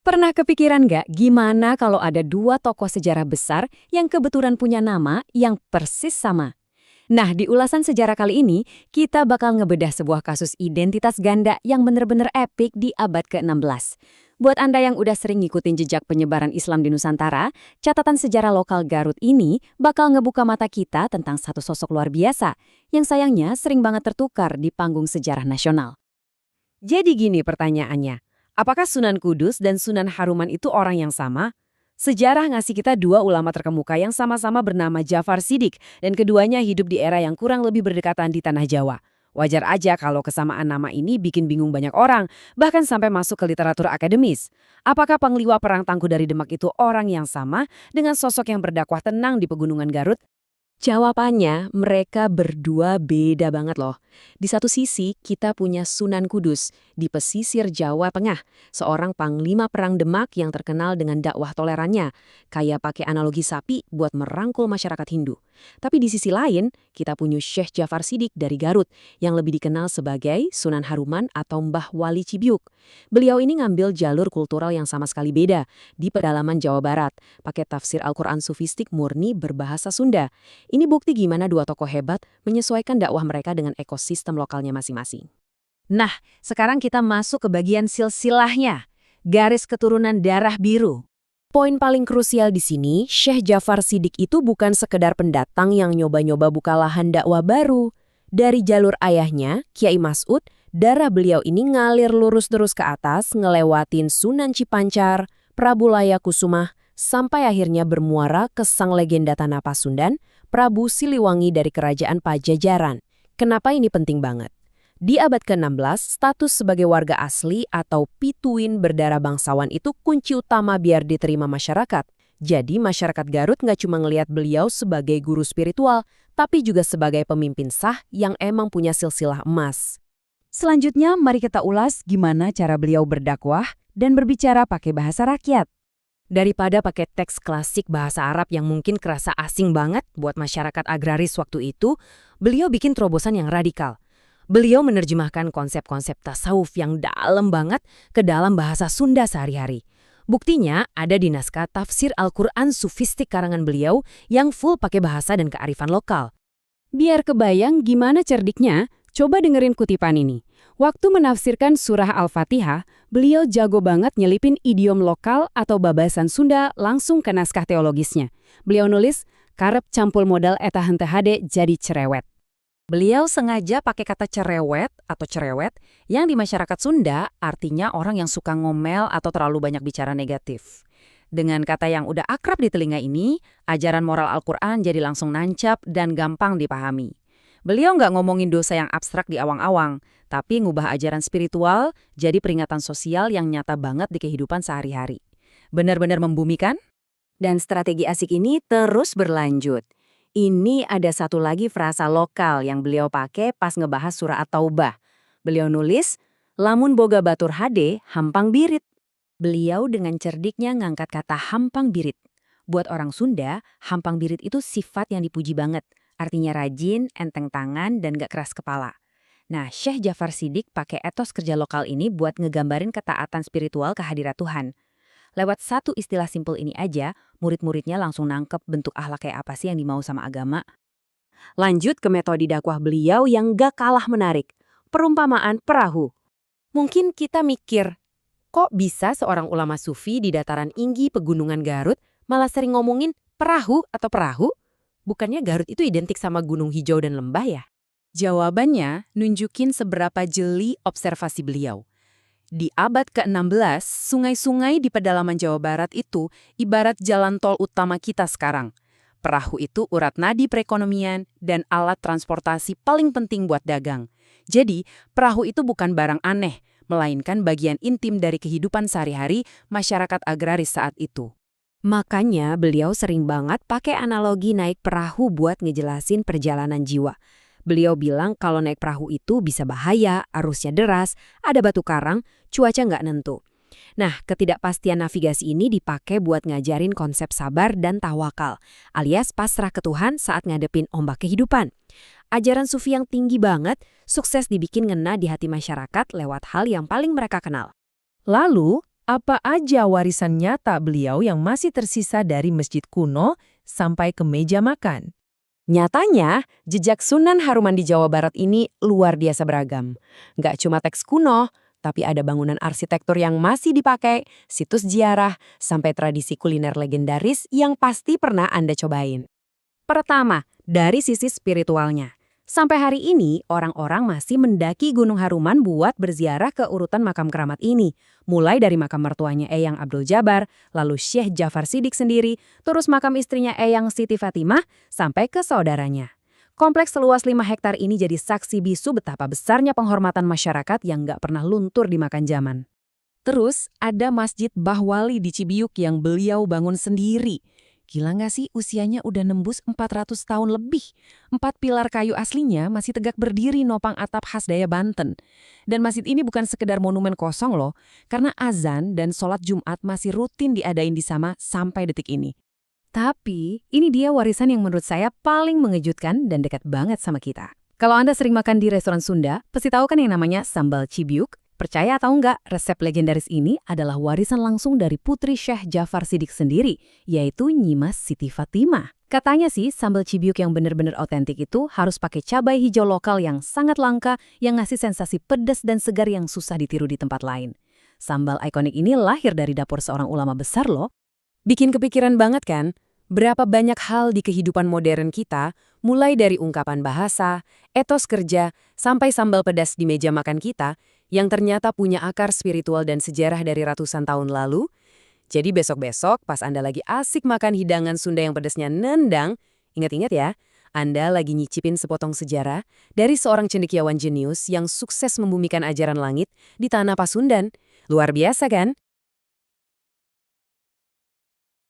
Pernah kepikiran nggak gimana kalau ada dua tokoh sejarah besar yang kebetulan punya nama yang persis sama? Nah, di ulasan sejarah kali ini, kita bakal ngebedah sebuah kasus identitas ganda yang bener-bener epik di abad ke-16. Buat Anda yang udah sering ngikutin jejak penyebaran Islam di Nusantara, catatan sejarah lokal Garut ini bakal ngebuka mata kita tentang satu sosok luar biasa yang sayangnya sering banget tertukar di panggung sejarah nasional. Jadi gini pertanyaannya, apakah Sunan Kudus dan Sunan Haruman itu orang yang sama? Sejarah ngasih kita dua ulama terkemuka yang sama-sama bernama Jafar Siddiq dan keduanya hidup di era yang kurang lebih berdekatan di Tanah Jawa. Wajar aja kalau kesamaan nama ini bikin bingung banyak orang, bahkan sampai masuk ke literatur akademis. Apakah pengliwa perang Tangkuh dari Demak itu orang yang sama dengan sosok yang berdakwah tenang di pegunungan Garut? Jawabannya, mereka berdua beda banget loh. Di satu sisi, kita punya Sunan Kudus di pesisir Jawa Tengah, seorang panglima perang Demak yang terkenal dengan dakwah tolerannya, kayak pakai analogi sapi buat merangkul masyarakat Hindu. Tapi di sisi lain, kita punya Syekh Jafar Siddiq dari Garut, yang lebih dikenal sebagai Sunan Haruman atau Mbah Wali Cibiuk. Beliau ini ngambil jalur kultural yang sama sekali beda, di pedalaman Jawa Barat, pakai tafsir Al-Quran sufistik murni berbahasa Sunda. Ini bukti gimana dua tokoh hebat menyesuaikan dakwah mereka dengan ekosistem lokalnya masing-masing. Nah, sekarang kita masuk ke bagian silsilahnya, garis keturunan darah biru. Poin paling krusial di sini, Syekh Jafar Siddiq itu bukan sekedar pendatang yang nyoba-nyoba buka lahan dakwah baru. Dari jalur ayahnya, Kiai Mas'ud, darah beliau ini ngalir lurus terus ke atas, ngelewatin Sunan Cipancar, Prabu Layakusumah, sampai akhirnya bermuara ke sang legenda Tanah Pasundan, Prabu Siliwangi dari Kerajaan Pajajaran. Kenapa ini penting banget? Di abad ke-16, status sebagai warga asli atau pituin berdarah bangsawan itu kunci utama biar diterima masyarakat. Jadi masyarakat Garut nggak cuma ngelihat beliau sebagai guru spiritual, tapi juga sebagai pemimpin sah yang emang punya silsilah emas. Selanjutnya, mari kita ulas gimana cara beliau berdakwah dan berbicara pakai bahasa rakyat. Daripada pakai teks klasik bahasa Arab yang mungkin kerasa asing banget buat masyarakat agraris waktu itu, beliau bikin terobosan yang radikal. Beliau menerjemahkan konsep-konsep tasawuf yang dalam banget ke dalam bahasa Sunda sehari-hari. Buktinya ada di naskah tafsir Al-Quran sufistik karangan beliau yang full pakai bahasa dan kearifan lokal. Biar kebayang gimana cerdiknya, coba dengerin kutipan ini. Waktu menafsirkan surah Al-Fatihah, beliau jago banget nyelipin idiom lokal atau babasan Sunda langsung ke naskah teologisnya. Beliau nulis, karep campul modal eta henteu hade jadi cerewet. Beliau sengaja pakai kata cerewet atau cerewet yang di masyarakat Sunda artinya orang yang suka ngomel atau terlalu banyak bicara negatif. Dengan kata yang udah akrab di telinga ini, ajaran moral Al-Quran jadi langsung nancap dan gampang dipahami. Beliau nggak ngomongin dosa yang abstrak di awang-awang, tapi ngubah ajaran spiritual jadi peringatan sosial yang nyata banget di kehidupan sehari-hari. Benar-benar membumikan? Dan strategi asik ini terus berlanjut. Ini ada satu lagi frasa lokal yang beliau pakai pas ngebahas surah At-Taubah. Beliau nulis, lamun boga batur hade, hampang birit. Beliau dengan cerdiknya ngangkat kata hampang birit. Buat orang Sunda, hampang birit itu sifat yang dipuji banget. Artinya rajin, enteng tangan, dan gak keras kepala. Nah, Syekh Jafar Siddiq pakai etos kerja lokal ini buat ngegambarin ketaatan spiritual ke hadirat Tuhan. Lewat satu istilah simpel ini aja, murid-muridnya langsung nangkep bentuk akhlak kayak apa sih yang dimau sama agama. Lanjut ke metode dakwah beliau yang gak kalah menarik, perumpamaan perahu. Mungkin kita mikir, kok bisa seorang ulama sufi di dataran tinggi pegunungan Garut malah sering ngomongin perahu atau perahu? Bukannya Garut itu identik sama gunung hijau dan lembah ya? Jawabannya nunjukin seberapa jeli observasi beliau. Di abad ke-16, sungai-sungai di pedalaman Jawa Barat itu ibarat jalan tol utama kita sekarang. Perahu itu urat nadi perekonomian dan alat transportasi paling penting buat dagang. Jadi, perahu itu bukan barang aneh, melainkan bagian intim dari kehidupan sehari-hari masyarakat agraris saat itu. Makanya beliau sering banget pakai analogi naik perahu buat ngejelasin perjalanan jiwa. Beliau bilang kalau naik perahu itu bisa bahaya, arusnya deras, ada batu karang, cuaca nggak nentu. Nah, ketidakpastian navigasi ini dipakai buat ngajarin konsep sabar dan tawakal, alias pasrah ke Tuhan saat ngadepin ombak kehidupan. Ajaran sufi yang tinggi banget, sukses dibikin ngena di hati masyarakat lewat hal yang paling mereka kenal. Lalu, Apa aja warisan nyata beliau yang masih tersisa dari masjid kuno sampai ke meja makan? Nyatanya, jejak Sunan Haruman di Jawa Barat ini luar biasa beragam. Nggak cuma teks kuno, tapi ada bangunan arsitektur yang masih dipakai, situs ziarah, sampai tradisi kuliner legendaris yang pasti pernah Anda cobain. Pertama, dari sisi spiritualnya. Sampai hari ini, orang-orang masih mendaki Gunung Haruman buat berziarah ke urutan makam keramat ini. Mulai dari makam mertuanya Eyang Abdul Jabar, lalu Syekh Jafar Siddiq sendiri, terus makam istrinya Eyang Siti Fatimah, sampai ke saudaranya. Kompleks seluas 5 hektar ini jadi saksi bisu betapa besarnya penghormatan masyarakat yang nggak pernah luntur dimakan zaman. Terus ada Masjid Bahwali di Cibiuk yang beliau bangun sendiri. Gila nggak sih usianya udah nembus 400 tahun lebih. 4 pilar kayu aslinya masih tegak berdiri nopang atap khas daya Banten. Dan masjid ini bukan sekedar monumen kosong loh, karena azan dan sholat Jumat masih rutin diadain di sana sampai detik ini. Tapi, ini dia warisan yang menurut saya paling mengejutkan dan dekat banget sama kita. Kalau Anda sering makan di restoran Sunda, pasti tahu kan yang namanya sambal cibiuk? Percaya atau enggak, resep legendaris ini adalah warisan langsung dari putri Syekh Jafar Siddiq sendiri, yaitu Nyimas Siti Fatimah. Katanya sih, sambal cibiuk yang benar-benar otentik itu harus pakai cabai hijau lokal yang sangat langka, yang ngasih sensasi pedas dan segar yang susah ditiru di tempat lain. Sambal ikonik ini lahir dari dapur seorang ulama besar loh. Bikin kepikiran banget kan? Berapa banyak hal di kehidupan modern kita, mulai dari ungkapan bahasa, etos kerja, sampai sambal pedas di meja makan kita, yang ternyata punya akar spiritual dan sejarah dari ratusan tahun lalu. Jadi besok-besok pas Anda lagi asik makan hidangan Sunda yang pedasnya nendang, ingat-ingat ya, Anda lagi nyicipin sepotong sejarah dari seorang cendekiawan jenius yang sukses membumikan ajaran langit di tanah Pasundan. Luar biasa kan?